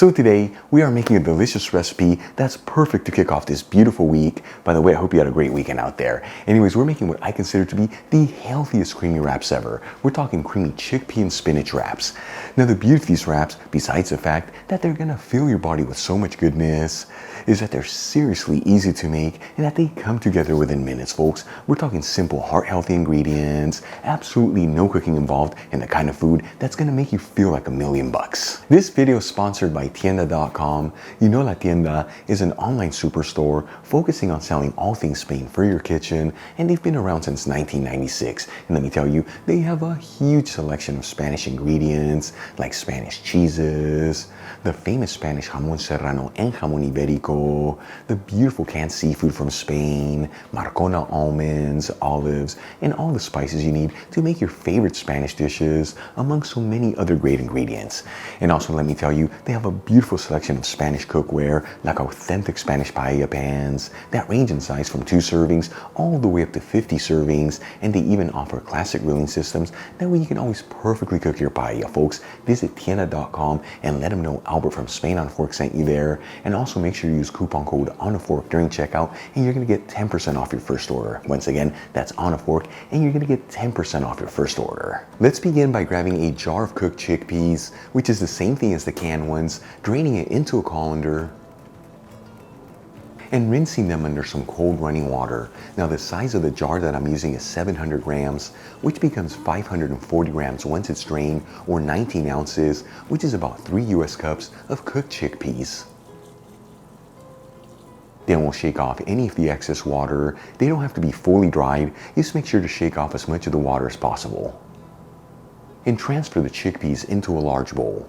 So today, we are making a delicious recipe that's perfect to kick off this beautiful week. By the way, I hope you had a great weekend out there. Anyways, we're making what I consider to be the healthiest creamy wraps ever. We're talking creamy chickpea and spinach wraps. Now the beauty of these wraps, besides the fact that they're gonna fill your body with so much goodness, is that they're seriously easy to make and that they come together within minutes, folks. We're talking simple, heart-healthy ingredients, absolutely no cooking involved, and the kind of food that's gonna make you feel like $1,000,000. This video is sponsored by Tienda.com. You know La Tienda is an online superstore focusing on selling all things Spain for your kitchen, and they've been around since 1996. And let me tell you, they have a huge selection of Spanish ingredients like Spanish cheeses, the famous Spanish jamón serrano and jamón ibérico, the beautiful canned seafood from Spain, Marcona almonds, olives, and all the spices you need to make your favorite Spanish dishes, among so many other great ingredients. And also let me tell you, they have a beautiful selection of Spanish cookware, like authentic Spanish paella pans that range in size from 2 servings all the way up to 50 servings, and they even offer classic grilling systems that way you can always perfectly cook your paella, folks. Visit Tienda.com and let them know Albert from Spain on a Fork sent you there, and also make sure you use coupon code on a fork during checkout and you're going to get 10% off your first order. Once again, that's on a fork and you're going to get 10% off your first order. Let's begin by grabbing a jar of cooked chickpeas, which is the same thing as the canned ones, draining it into a colander and rinsing them under some cold running water. Now the size of the jar that I'm using is 700 grams, which becomes 540 grams once it's drained, or 19 ounces, which is about 3 US cups of cooked chickpeas. Then we'll shake off any of the excess water. They don't have to be fully dried, just make sure to shake off as much of the water as possible. And transfer the chickpeas into a large bowl.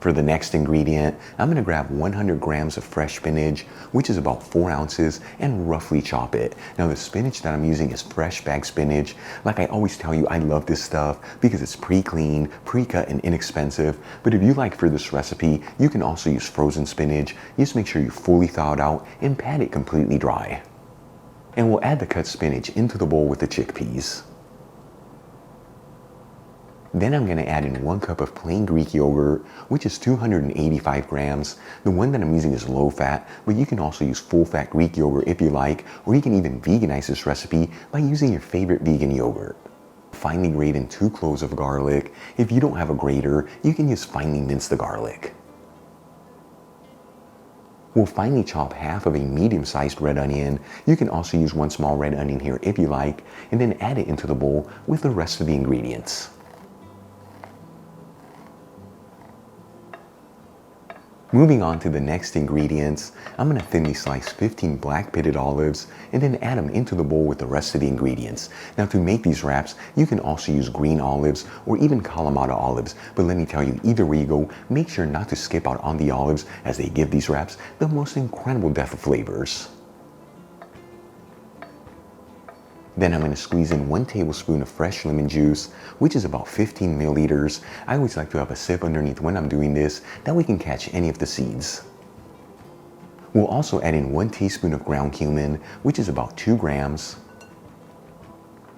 For the next ingredient, I'm going to grab 100 grams of fresh spinach, which is about 4 ounces, and roughly chop it. Now the spinach that I'm using is fresh bagged spinach. Like I always tell you, I love this stuff because it's pre-cleaned, pre-cut, and inexpensive. But if you like for this recipe, you can also use frozen spinach. Just make sure you fully thaw it out and pat it completely dry. And we'll add the cut spinach into the bowl with the chickpeas. Then I'm going to add in 1 cup of plain Greek yogurt, which is 285 grams. The one that I'm using is low fat, but you can also use full fat Greek yogurt if you like, or you can even veganize this recipe by using your favorite vegan yogurt. Finely grate in 2 cloves of garlic. If you don't have a grater, you can just finely mince the garlic. We'll finely chop half of a medium-sized red onion. You can also use 1 small red onion here if you like, and then add it into the bowl with the rest of the ingredients. Moving on to the next ingredients, I'm going to thinly slice 15 black pitted olives and then add them into the bowl with the rest of the ingredients. Now to make these wraps, you can also use green olives or even Kalamata olives, but let me tell you, either way you go, make sure not to skip out on the olives as they give these wraps the most incredible depth of flavors. Then I'm going to squeeze in 1 tablespoon of fresh lemon juice, which is about 15 milliliters. I always like to have a sip underneath when I'm doing this, that we can catch any of the seeds. We'll also add in 1 teaspoon of ground cumin, which is about 2 grams.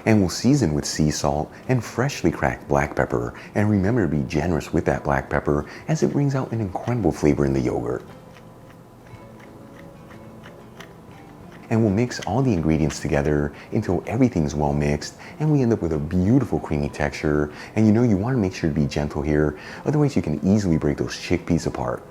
And we'll season with sea salt and freshly cracked black pepper. And remember to be generous with that black pepper as it brings out an incredible flavor in the yogurt. And we'll mix all the ingredients together until everything's well mixed and we end up with a beautiful creamy texture. And you know, you want to make sure to be gentle here, otherwise you can easily break those chickpeas apart.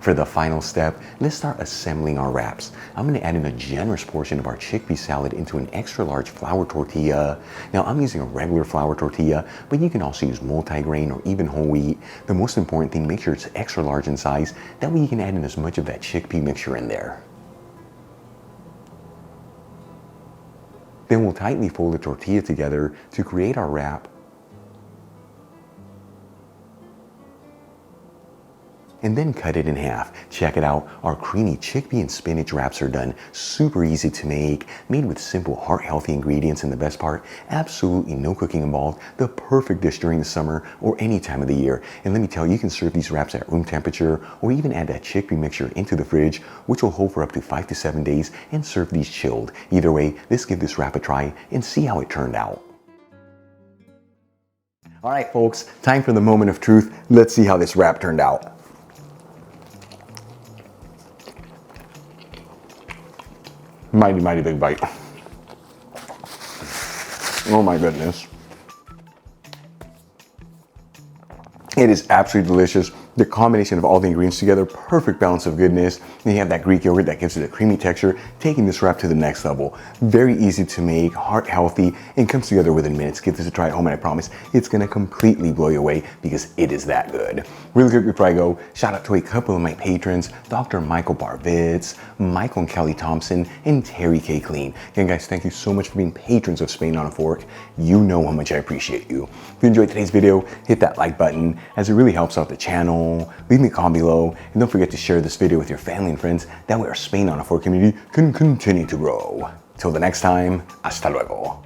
For the final step, let's start assembling our wraps. I'm going to add in a generous portion of our chickpea salad into an extra large flour tortilla. Now I'm using a regular flour tortilla, but you can also use multigrain or even whole wheat. The most important thing, make sure it's extra large in size. That way you can add in as much of that chickpea mixture in there. Then we'll tightly fold the tortilla together to create our wrap. And then cut it in half. Check it out, our creamy chickpea and spinach wraps are done. Super easy to make, made with simple heart-healthy ingredients, and the best part, absolutely no cooking involved. The perfect dish during the summer or any time of the year. And let me tell you, you can serve these wraps at room temperature or even add that chickpea mixture into the fridge, which will hold for up to 5 to 7 days, and serve these chilled. Either way, let's give this wrap a try and see how it turned out. All right, folks, time for the moment of truth. Let's see how this wrap turned out. Mighty, mighty big bite. Oh my goodness. It is absolutely delicious. The combination of all the ingredients together, perfect balance of goodness. Then you have that Greek yogurt that gives it a creamy texture, taking this wrap to the next level. Very easy to make, heart healthy, and comes together within minutes. Give this a try at home and I promise it's gonna completely blow you away because it is that good. Really quick before I go, shout out to a couple of my patrons, Dr. Michael Barvitz, Michael and Kelly Thompson, and Terry K. Clean. Again guys, thank you so much for being patrons of Spain on a Fork. You know how much I appreciate you. If you enjoyed today's video, hit that like button as it really helps out the channel. Leave me a comment below and don't forget to share this video with your family and friends. That way our Spain on a Fork community can continue to grow. Till the next time, hasta luego.